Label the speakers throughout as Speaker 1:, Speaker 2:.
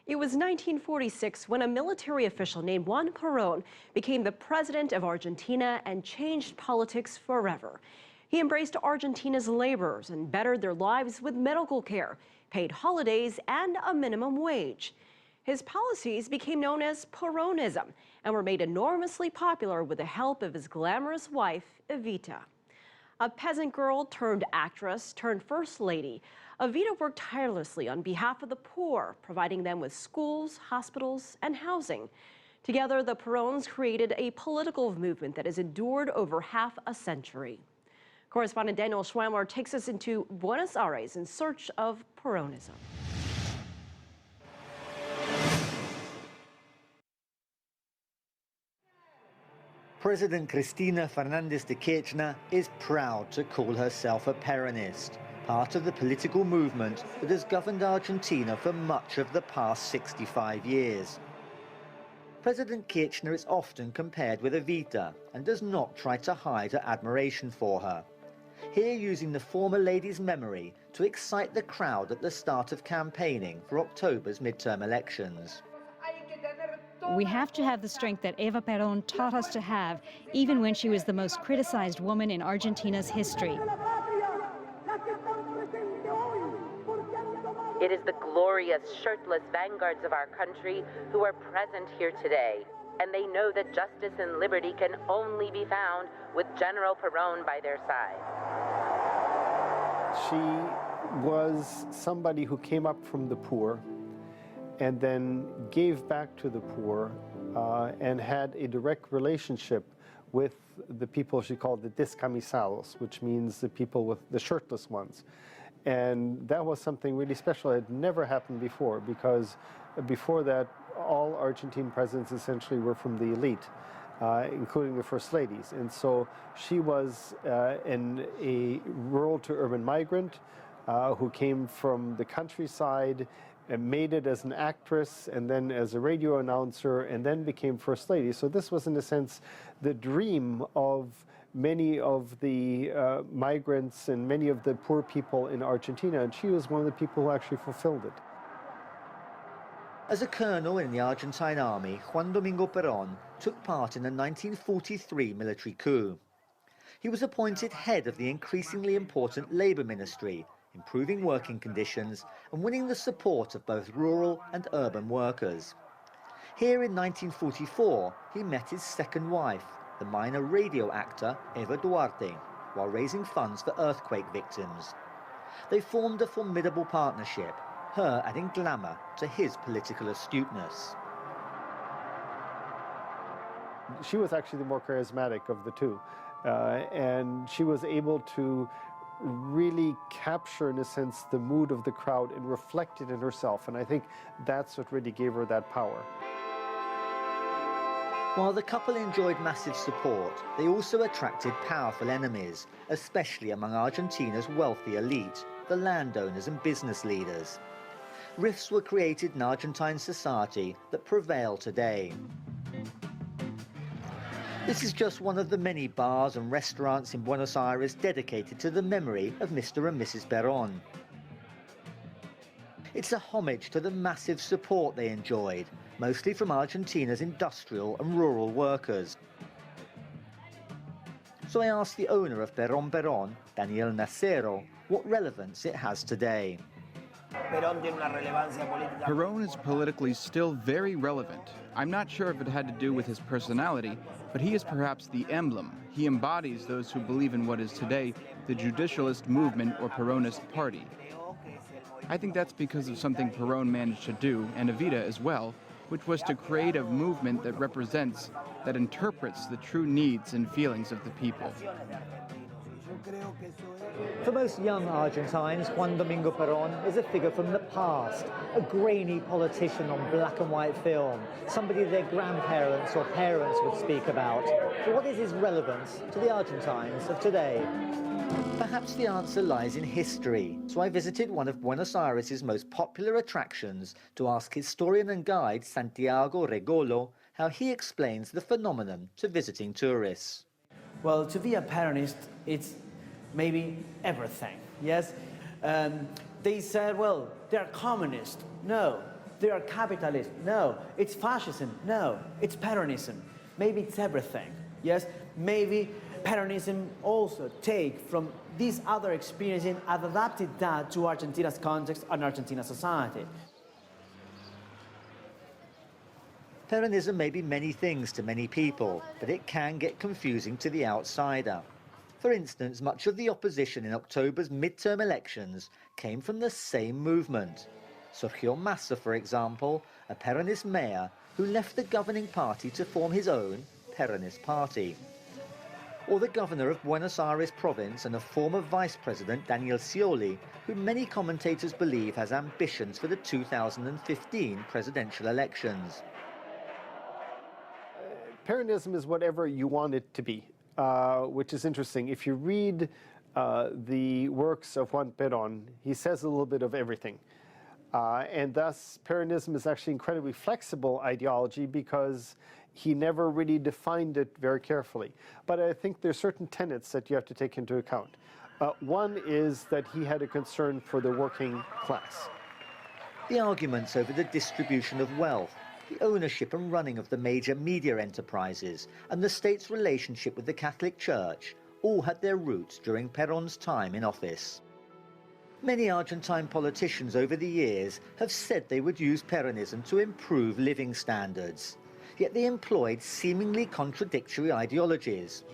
Speaker 1: It was 1946 when a military official named Juan Peron became the president of Argentina and changed politics forever. He embraced Argentina's laborers and bettered their lives with medical care, paid holidays, and a minimum wage. His policies became known as Peronism and were made enormously popular with the help of his glamorous wife, Evita. A peasant girl turned actress turned first lady, Evita worked tirelessly on behalf of the poor, providing them with schools, hospitals, and housing. Together, the Perons created a political movement that has endured over half a century. Correspondent Daniel Schweimler takes us into Buenos Aires in search of Peronism.
Speaker 2: President Cristina Fernández de Kirchner is proud to call herself a Peronist, part of the political movement that has governed Argentina for much of the past 65 years. President Kirchner is often compared with Evita and does not try to hide her admiration for her. Here using the former lady's memory to excite the crowd at the start of campaigning for October's midterm elections.
Speaker 3: We have to have the strength that Eva Peron taught us to have, even when she was the most criticized woman in Argentina's history.
Speaker 4: It is the glorious, shirtless vanguards of our country who are present here today, and they know that justice and liberty can only be found with General Peron by their side.
Speaker 5: She was somebody who came up from the poor and then gave back to the poor and had a direct relationship with the people she called the descamisados, which means the people with the shirtless ones. And that was something really special. It had never happened before, because before that, all Argentine presidents essentially were from the elite, including the first ladies. And so she was a rural to urban migrant who came from the countryside and made it as an actress and then as a radio announcer and then became first lady. So this was, in a sense, the dream of many of the migrants and many of the poor people in Argentina, and she was one of the people who actually fulfilled it.
Speaker 2: As a colonel in the Argentine army, Juan Domingo Peron took part in the 1943 military coup. He was appointed head of the increasingly important labor ministry, improving working conditions and winning the support of both rural and urban workers. Here in 1944, he met his second wife, the minor radio actor Eva Duarte, while raising funds for earthquake victims. They formed a formidable partnership, her adding glamour to his political astuteness.
Speaker 5: She was actually the more charismatic of the two, and she was able to really capture, in a sense, the mood of the crowd and reflect it in herself, and I think that's what really gave her that power.
Speaker 2: While the couple enjoyed massive support, they also attracted powerful enemies, especially among Argentina's wealthy elite, the landowners and business leaders. Rifts were created in Argentine society that prevail today. This is just one of the many bars and restaurants in Buenos Aires dedicated to the memory of Mr. and Mrs. Peron. It's a homage to the massive support they enjoyed, mostly from Argentina's industrial and rural workers. So I asked the owner of Peron, Daniel NAREZO, what relevance it has today.
Speaker 6: Peron is politically still very relevant. I'm not sure if it had to do with his personality, but he is perhaps the emblem. He embodies those who believe in what is today the judicialist movement or Peronist party. I think that's because of something Peron managed to do, and Evita as well, which was to create a movement that represents, that interprets the true needs and feelings of the people.
Speaker 2: For most young Argentines, Juan Domingo Peron is a figure from the past, a grainy politician on black and white film, somebody their grandparents or parents would speak about. But what is his relevance to the Argentines of today? Perhaps the answer lies in history, so I visited one of Buenos Aires' most popular attractions to ask historian and guide Santiago REGOLO how he explains the phenomenon to visiting tourists.
Speaker 7: Well, to be a Peronist, it's maybe everything, yes? They said, well, they're communist. No, They are capitalists. No. It's fascism. No. It's Peronism. Maybe it's everything. Yes? Maybe Peronism also take from these other experiences and adapted that to Argentina's context and Argentina's society.
Speaker 2: Peronism may be many things to many people, but it can get confusing to the outsider. For instance, much of the opposition in October's midterm elections came from the same movement. Sergio Massa, for example, a Peronist mayor who left the governing party to form his own Peronist party. Or the governor of Buenos Aires province and a former vice president, Daniel Scioli, who many commentators believe has ambitions for the 2015 presidential elections.
Speaker 5: Peronism is whatever you want it to be, which is interesting. If you read the works of Juan Peron, he says a little bit of everything. And thus, Peronism is actually incredibly flexible ideology because he never really defined it very carefully. But I think there are certain tenets that you have to take into account. One is that he had a concern for the working class.
Speaker 2: The arguments over the distribution of wealth, the ownership and running of the major media enterprises, and the state's relationship with the Catholic Church all had their roots during Peron's time in office. Many Argentine politicians over the years have said they would use Peronism to improve living standards. Yet they employed seemingly contradictory ideologies.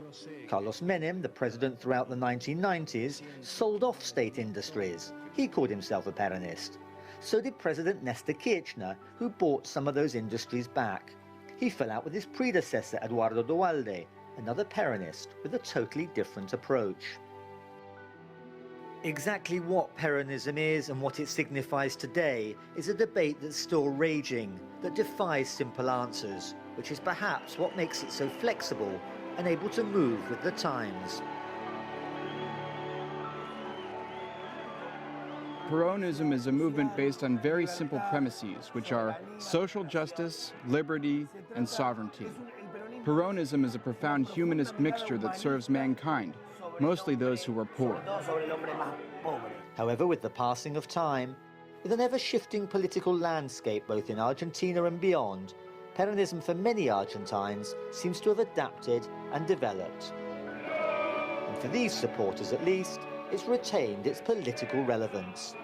Speaker 2: Carlos Menem, the president throughout the 1990s, sold off state industries. He called himself a Peronist. So did President Néstor Kirchner, who bought some of those industries back. He fell out with his predecessor, Eduardo Duhalde, another Peronist with a totally different approach. Exactly what Peronism is and what it signifies today is a debate that's still raging, that defies simple answers, which is perhaps what makes it so flexible and able to move with the times.
Speaker 6: Peronism is a movement based on very simple premises, which are social justice, liberty, and sovereignty. Peronism is a profound humanist mixture that serves mankind, mostly those who are poor.
Speaker 2: However, with the passing of time, with an ever-shifting political landscape both in Argentina and beyond, Peronism for many Argentines seems to have adapted and developed. And for these supporters at least, it's retained its political relevance.